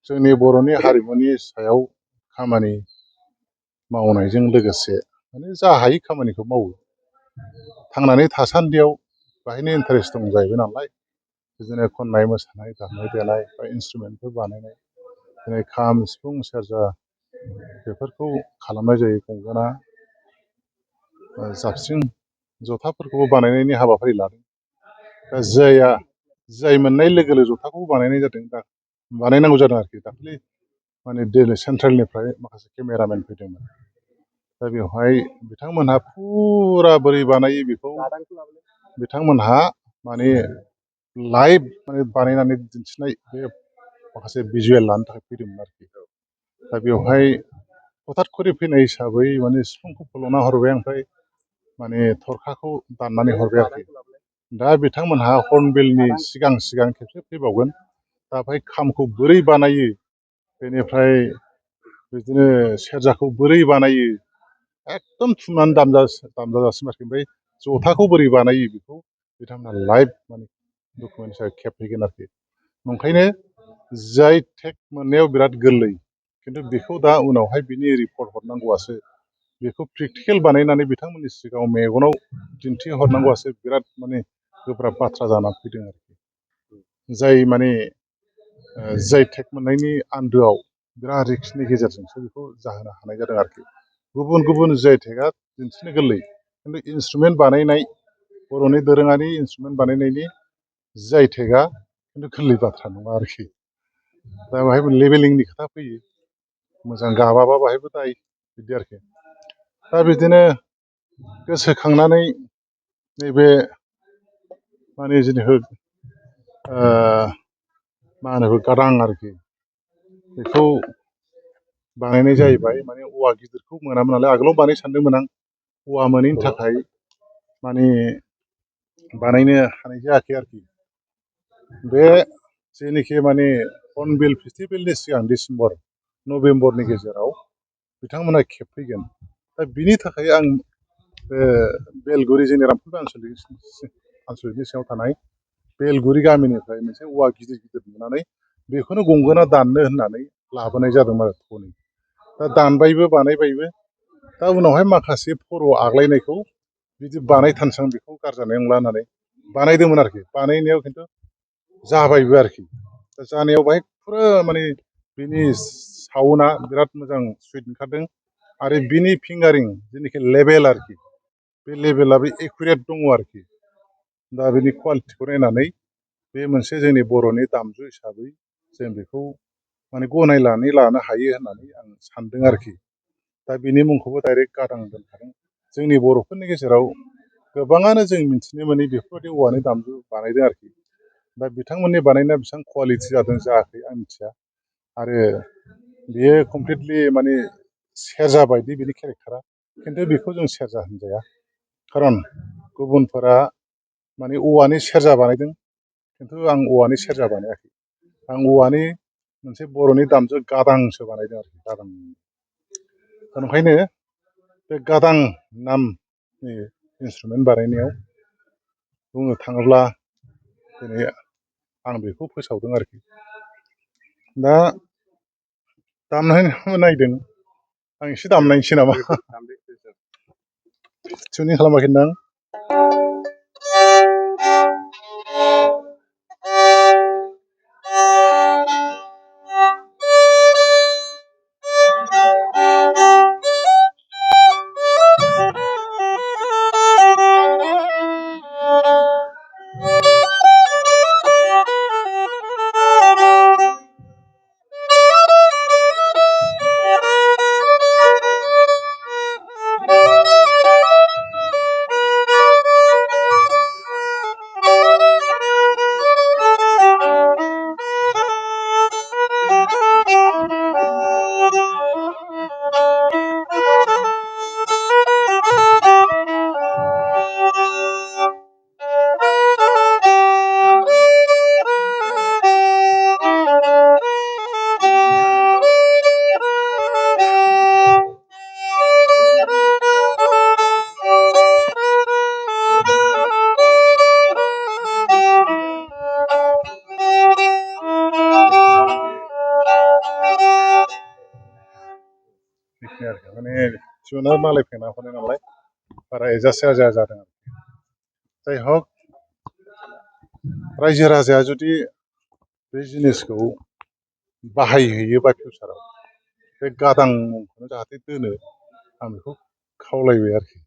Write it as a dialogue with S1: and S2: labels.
S1: जोंनि बर'नि हारिमुनि सायाव खामानि मावनायजों लोगोसे माने जा हायै खामानिखौ मावो थांनानै थासान्दियाव बाहायनो इन्टारेस्ट दं जाहैबाय नालाय बिदिनो खननाय मोसानाय दामनाय देनाय बा इन्सट्रुमेन्टफोर बानायनाय जेरै खाम सिफुं सेरजा बेफोरखौ खालामनाय जायो गंगोना जाबस्रिं जथाफोरखौबो बानायनायनि हाबाफारि लादों दा जाय मोननाय लोगो लोगो जथाखौबो बानायनाय जादों दा बानायनांगौ जादों आरोखि दाखालि माने दिल्ली सेन्ट्रेलनिफ्राय माखासे केमेरामेन फैदोंमोन दा बेवहाय बिथांमोनहा फुरा बोरै बानायो बेखौ बिथांमोनहा माने लाइभ माने बानायनानै दिन्थिनाय बे माखासे भिजुवेल लानो थाखाय फैदोंमोन आरोखि दा बेवहाय हथात खरि फैनाय हिसाबै माने सिफुंखौ फल'ना हरबाय ओमफ्राय माने थरखाखौ दाननानै हरबाय आरोखि दा बिथांमोनहा हर्नबिलनि सिगां सिगां खेबसे फैबावगोन दा ओमफ्राय खामखौ बोरै बानायो बेनिफ्राय बिदिनो सेरजाखौ बोरै बानायो एकदम थुमनानै दामजाजासिम आरोखि ओमफ्राय जथाखौ बोरै बानायो बेखौ बिथांमोना लाइभ माने डकुमेन्ट खेबफैगोन आरोखि ओंखायनो जाय टेक मोननायाव बिराद गोरलै खिन्थु बेखौ दा उनावहाय बिनि रिपर्ट हरनांगौआसो बेखौ प्रेक्टिकेल बानायनानै बिथांमोननि सिगाङाव मेगनाव दिन्थिहरनांगौआसो बिराद माने गोब्राब बाथ्रा जानानै फैदों आरोखि जाय माने जाय टेक मोननायनि आन्दोआव बिराद रिक्सनि गेजेरजोंसो बेखौ जाहोनो हानाय जादों आरोखि गुबुन गुबुन जाय टेकआ दिन्थिनो गोरलै खिन्थु इन्सट्रुमेन्ट बानायनाय बर'नि दोरोङारि इन्सट्रुमेन्ट बानायनायनि जाय टेकआ खिन्थु गोरलै बाथ्रा नङा आरोखि दा बाहायबो लेभेलिंनि खोथा फैयो मोजां गाबाबा बाहायबो दाय बिदि आरोखि दा बिदिनो गोसोखांनानै नैबे माने जेनेबा मा होनो गारां आरोखि बेखौ बानायनाय जाहैबाय माने औवा गिदिरखौ मोनामोन नालाय आगोलाव बानाय सानदोंमोन आं औवा मोनैनि थाखाय माने बानायनो हानाय जायाखै आरोखि बे जेनोखि माने हर्नबिल फेस्टिभेलनि सिगां डिसेम्बर नभेम्बरनि गेजेराव बिथांमोना खेबफैगोन दा बिनि थाखाय आं बेलगुरि जोंनि रामफल आनसलिकनि सिङाव थानाय बेलगुरि गामिनिफ्राय मोनसे औवा गिदिर गिदिर नुनानै बेखौनो गंगोना दाननो होननानै लाबोनाय जादोंमोन आरो थनै दा दानबायबो बानायबायबो दा उनावहाय माखासे फर' आग्लायनायखौ बिदि बानायथारसां बेखौ गारजानाय नंला होननानै बानायदोंमोन आरोखि बानायनायाव खिन्थु जाबायबो आरोखि दा जानायाव बाहाय फुरा माने बिनि साउन्डआ बिराद मोजां सुइट ओंखारदों आरो बिनि फिंगारिं जेनाखि लेभेल आरोखि बे लेभेलाबो एकुरेट दङ आरोखि दा बिनि कुवालिटिखौ नायनानै बे मोनसे जोंनि बर'नि दामजु हिसाबै जों बेखौ माने गनायनानै लानो हायो होननानै आं सानदों आरोखि दा बिनि मुंखौबो डाइरेक्ट गादां दोनखादों जोंनि बर'फोरनि गेजेराव गोबाङानो जों मिथिनो मोनै बेफोरबायदि औवानि दामजु बानायदों आरोखि दा बिथांमोननि बानायनाया बेसेबां कुवालिटि जादों जायाखै आं मिथिया आरो बेयो कमप्लिटलि माने सेरजा बायदि बिनि केरेक्टारा खिन्थु बेखौ जों सेरजा होनजाया खारन गुबुनफोरा माने औवानि सेरजा बानायदों खिन्थु आं औवानि सेरजा बानायाखै आं औवानि मोनसे बर'नि दामजु गादांसो बानायदों आरोखि गादां ओंखायनो बे गादां नामनि इन्सट्रुमेन्ट बानायनायाव बुंनो थाङोब्ला दिनै आं बेखौ फोसावदों आरोखि दा दामनाय नायदों आं एसे दामनायनोसै नामा टिउनिं खालामाखै दां मानसिफोरना मालाय फेंना हरनाय नालाय बारा एडजास्ट जाया जादों आरो जाय हक रायजो राजाया जुदि बे जिनिसखौ बाहायहैयोबा फिउचाराव बे गादां मुंखौनो जाहाथे दोनो आं बेखौ खावलायबाय आरोखि